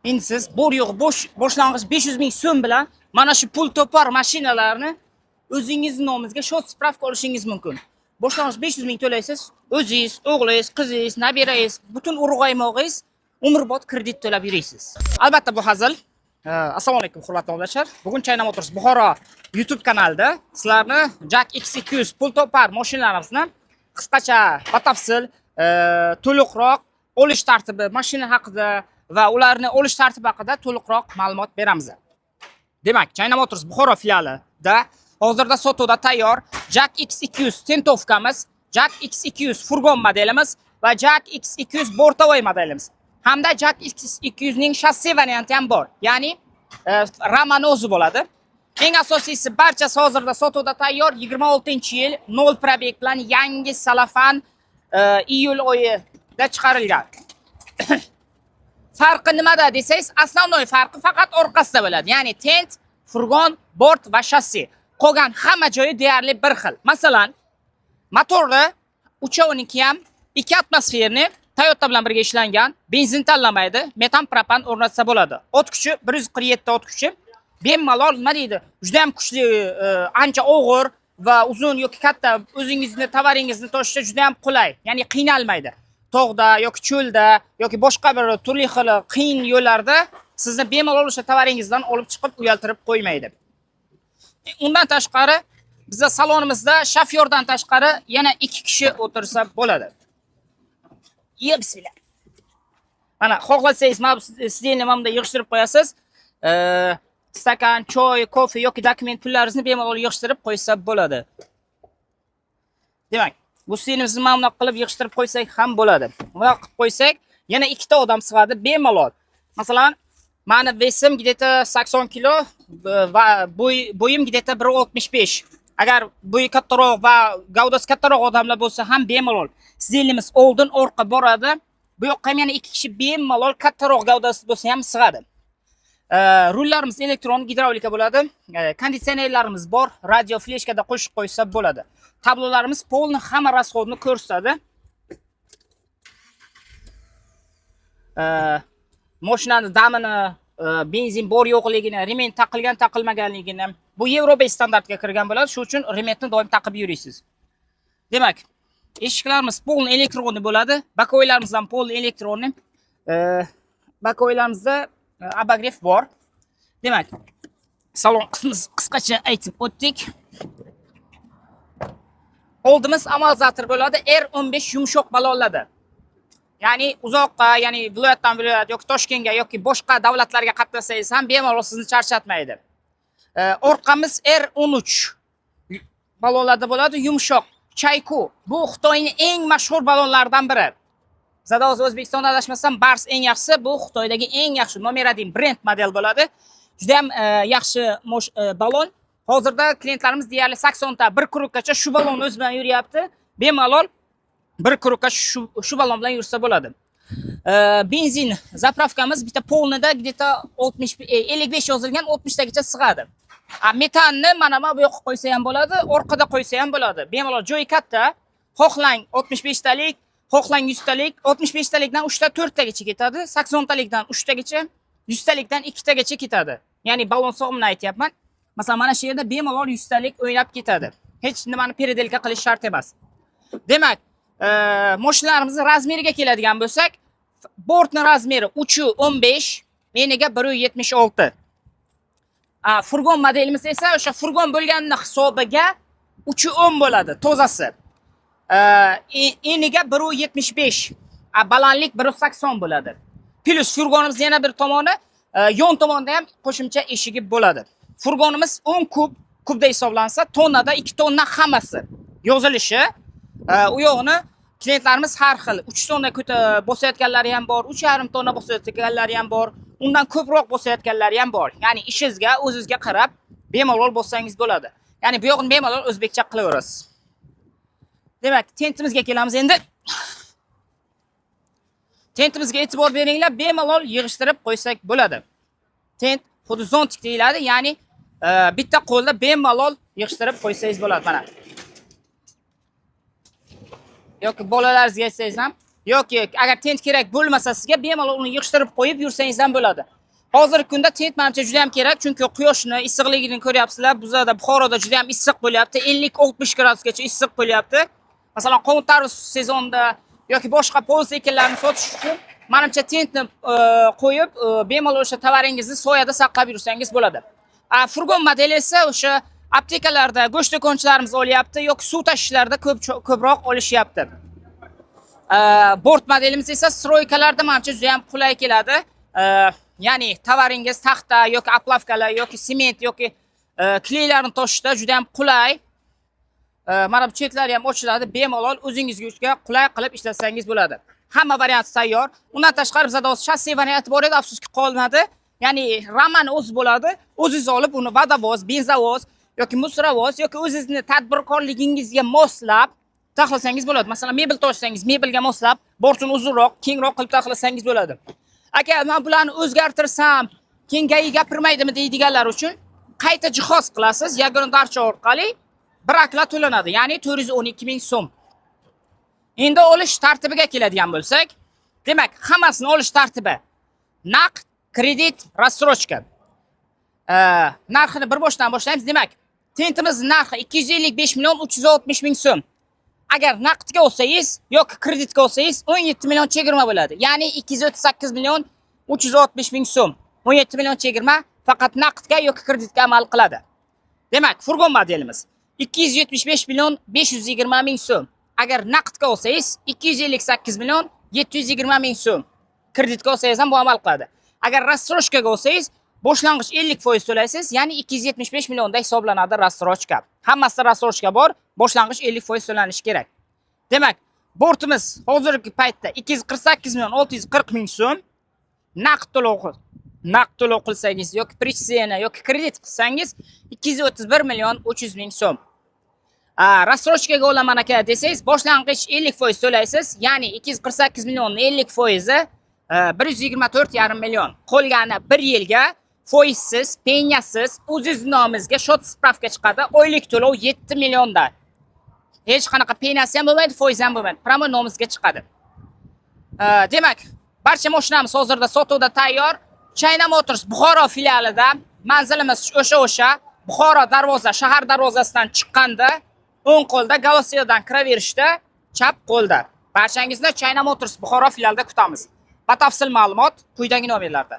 Endi siz bor yo'q boshlang'ich 500 ming so'm bilan mana shu pul topar mashinalarni o'zingiz nomingizga shot spravka olishingiz mumkin. Boshlang'ich 500 ming to'laysiz, o'zingiz, o'g'lingiz, qizingiz, nabirangiz, butun urug'aymog'ingiz umrbod kredit to'lab yurasiz. Albatta bu hazil. Assalomu alaykum hurmatli obunachilar. Bugun China Motors Buxoro YouTube kanalida sizlarni Jack X200 pul topar mashinalarimizni qisqacha batafsil, to'liqroq olish tartibi, mashina haqida va ularni olish tartibi haqida to'liqroq ma'lumot beramiz. Demak, China Motors Buxoro filialida hozirda sotuvda tayyor Jack X200 tentovkamiz, Jack X200 furgon modelimiz va Jack X200 bortovoy modelimiz. Hamda Jack X200 ning shassi varianti ham bor. Ya'ni Ramanozi bo'ladi. Eng asosiysi barchasi hozirda sotuvda tayyor 26-yil 0 probeg bilan yangi salafan iyul oyida chiqarilgan. Farqi nimada desangiz, asosiy farqi faqat orqasida bo'ladi. Ya'ni tent, furgon, bort va shassi. Qolgan hamma joyi deyarli bir xil. Masalan, motori uchoviniki ham 2 atmosferni Toyota bilan birga ishlangan, benzin tanlamaydi, metan propan o'rnatsa bo'ladi. O't kuchi 147 o't kuchi. Bemalol nima deydi? Juda ham kuchli, ancha og'ir va uzun yoki katta o'zingizni tovaringizni tashishda juda ham qulay. Ya'ni qiynalmaydi. Tog'da yoki cho'lda yoki boshqa bir turli xil qiyin yo'llarda sizni bemalol o'sha tovaringizdan olib chiqib uyaltirib qo'ymaydi. Undan tashqari bizning salonimizda shofyordan tashqari yana 2 kishi o'tirsa bo'ladi. Bismillah. Mana xohlasangiz sizni mamda yig'ishtirib qo'yasiz. Stakan, choy, kofe yoki dokument pullaringizni bemalol yig'ishtirib qo'ysa bo'ladi. Demak, bu sinimizni mamnun qilib yig'ishtirib qo'ysak ham bo'ladi. Buni qilib qo'ysak, yana 2 ta odam sig'adi bemalol. Masalan, meni vesim где-то 80 kilo va bo'yim где-то 1.65. Agar bo'yi kattaroq va gavdasi kattaroq odamlar bo'lsa ham bemalol. Siznimiz oldin orqa boradi. Bu yoqqa ham yana 2 kishi bemalol kattaroq gavdasi bo'lsa ham sig'adi. Rullarimiz elektron gidravlika bo'ladi. Konditsionerlarimiz bor. Radio fleshkada qo'shib qo'ysa bo'ladi. Tablolarimiz polni hamma rasxodni ko'rsatadi. Mashinani damini, benzin bor yo'qligini, remen taqilgan taqilmaganligini, bu Yevropa standartiga kirgan bo'ladi. Shuning uchun rementni doim taqib yurasiz. Demak, eshiklarimiz polni elektronni bo'ladi. Bakoylarimiz ham polni elektronni. Bakoylarimizda abagrev bor. Demak, salon qisqacha aytib o'tdik. Oldimiz amortizator bo'ladi. R15 yumshoq ballonlarda. Ya'ni uzoqqa, ya'ni viloyatdan viloyat yoki Toshkentga yoki boshqa davlatlarga qatnasangiz ham bemalol sizni charchatmaydi. Orqamiz R13 ballonlarda bo'ladi, yumshoq. Chayku. Bu Xitoyning eng mashhur ballonlaridan biri. Bizda hozir O'zbekistonda adashmasam Bars eng yaxshisi, bu Xitoydagi eng yaxshi nomer 1 brend model bo'ladi. Juda ham yaxshi ballon. Hozirda klientlarimiz deyarli 80 ta bir kurukgacha shu ballon o'z bilan yuryapti. Bemalol bir kurukka shu ballon bilan yursa bo'ladi. Benzin zapravkamiz bitta polnida где-то 55 yozilgan 60 tagacha sig'adi. Metanni mana bu yoqqa qo'ysa ham bo'ladi, orqada qo'ysa ham bo'ladi. Bemalol joy katta. Xohlang 65 talik, xohlang 100 talik, 65 talikdan 3 ta 4 tagacha ketadi, 80 talikdan 3 tagacha, 100 talikdan 2 tagacha ketadi. Ya'ni ballon sig'imini aytyapman. Masalan, mana shu yerda bemalol 100 talik o'ynab ketadi. Hech nimani peredelka qilish shart emas. Demak, mashinalarimizni razmeriga keladigan bo'lsak, bortning razmeri 3.15, eniga 1.76. Furgon modelimiz esa o'sha furgon bo'lganini hisobiga 3.10 bo'ladi, tozasi. Eniga 1.75, balandlik 1.80 bo'ladi. Plus furgonimiz yana bir tomoni, yon tomonda ham qo'shimcha eshigi bo'ladi. Furgonimiz 10 kubda hisoblansa, tonnada 2 tonna hammasi yozilishi. U yo'g'ini klientlarimiz har xil 3 tonna bosayotganlari ham bor, 3,5 tonna bosayotganlari ham bor, undan ko'proq bosayotganlari ham bor. Ya'ni ishingizga, o'zingizga qarab bemalol bossangiz bo'ladi. Ya'ni bu yo'g'ini bemalol o'zbekcha qilaverasiz. Demak, tentimizga kelamiz endi. Tentimizga e'tibor beringlar, bemalol yig'ishtirib qo'ysak bo'ladi. Tent xuddi zontik deyiladi, ya'ni bitta qo'lda bemalol yig'ishtirib qo'ysangiz bo'ladi mana. Yoki bolalaringizga aytsangiz ham, yoki agar tent kerak bo'lmasa sizga bemalol uni yig'ishtirib qo'yib yursangiz ham bo'ladi. Hozirgi kunda tent menimcha juda ham kerak, chunki quyoshni issiqligini ko'ryapsizlar. Bizda Buxoroda juda ham issiq bo'lyapti. 50-60 gradusgacha issiq bo'lyapti. Masalan, qovun-tarvuz sezonida yoki boshqa pol ekinlarni sotish uchun menimcha tentni qo'yib, bemalol o'sha tovaringizni soyada saqlab yursangiz bo'ladi. Furgon modeli esa o'sha aptekalarda go'sht do'konchilarimiz olyapti yoki suv tashishlarda ko'proq olishyapti. Bort modelimiz esa stroykalarda menimcha juda ham qulay keladi. Ya'ni tovaringiz taxta yoki aplavkalar yoki sement yoki kleylarni toshishda juda ham qulay. Mana bu chetlari ham ochiladi, bemalol o'zingizga qulay qilib ishlatsangiz bo'ladi. Hamma varianti tayyor. Undan tashqari bizda shasse varianti bor edi, afsuski qolmadi. Ya'ni Raman o'zi bo'ladi. O'zingiz olib uni vodavoz, benzavoz yoki musravoz yoki o'zingizning tadbirkorligingizga moslab taxlasangiz bo'ladi. Masalan, mebel toshsangiz, mebelga moslab, bortini uzunroq, kengroq qilib taxlasangiz bo'ladi. Aka, men bularni o'zgartirsam, kengayi gapirmaydimi deydiganlar uchun qayta jihoz qilasiz, yagona darcha orqali braklar to'lanadi, ya'ni 412 ming so'm. Endi olish tartibiga keladigan bo'lsak, demak, hammasini olish tartibi naqd, kredit, rassrochka. Narxini bir boshdan boshlaymiz. Demak, tentimiz narxi 255 million 360 ming so'm. Agar naqdga olsangiz yoki kreditga olsangiz 17 million chegirma bo'ladi. Ya'ni 238 million 360 ming so'm. 17 million chegirma faqat naqdga yoki kreditga amal qiladi. Demak, furgon modelimiz 275 million 520 ming so'm. Agar naqdga olsangiz 258 million 720 ming so'm. Kreditga olsangiz ham bu amal qiladi. Agar rassrochkaga olsangiz boshlang'ich 50% to'laysiz, ya'ni 275 millionda hisoblanadi rassrochka. Hammasida rassrochka bor, boshlang'ich 50% to'lanishi kerak. Demak, bortimiz hozirgi paytda 248 million 640 ming so'm. Naqd to'lov qilsangiz yoki pritsiyani yoki kredit qilsangiz 231 million 300 ming so'm. Rassrochkaga olaman aka desangiz, boshlang'ich 50% to'laysiz, ya'ni 248 millionning 50% 124,5 million. Qolgani 1 yilga foizsiz, penyasiz, o'zingiz nomingizga shot spravka chiqadi. Oylik to'lov 7 milliondan. Hech qanaqa penyasi ham bo'lmaydi, foiz ham bo'lmaydi. Pramo nomingizga chiqadi. Demak, barcha mashinamiz hozirda sotuvda tayyor. China Motors Buxoro filialida. Manzilimiz o'sha Buxoro darvoza, shahar darvozasidan chiqqanda o'ng qo'lda Galosiyadan kiraverishda, chap qo'lda. Barchangizni China Motors Buxoro filialida kutamiz. Batafsil ma'lumot quyidagi nomerlarda.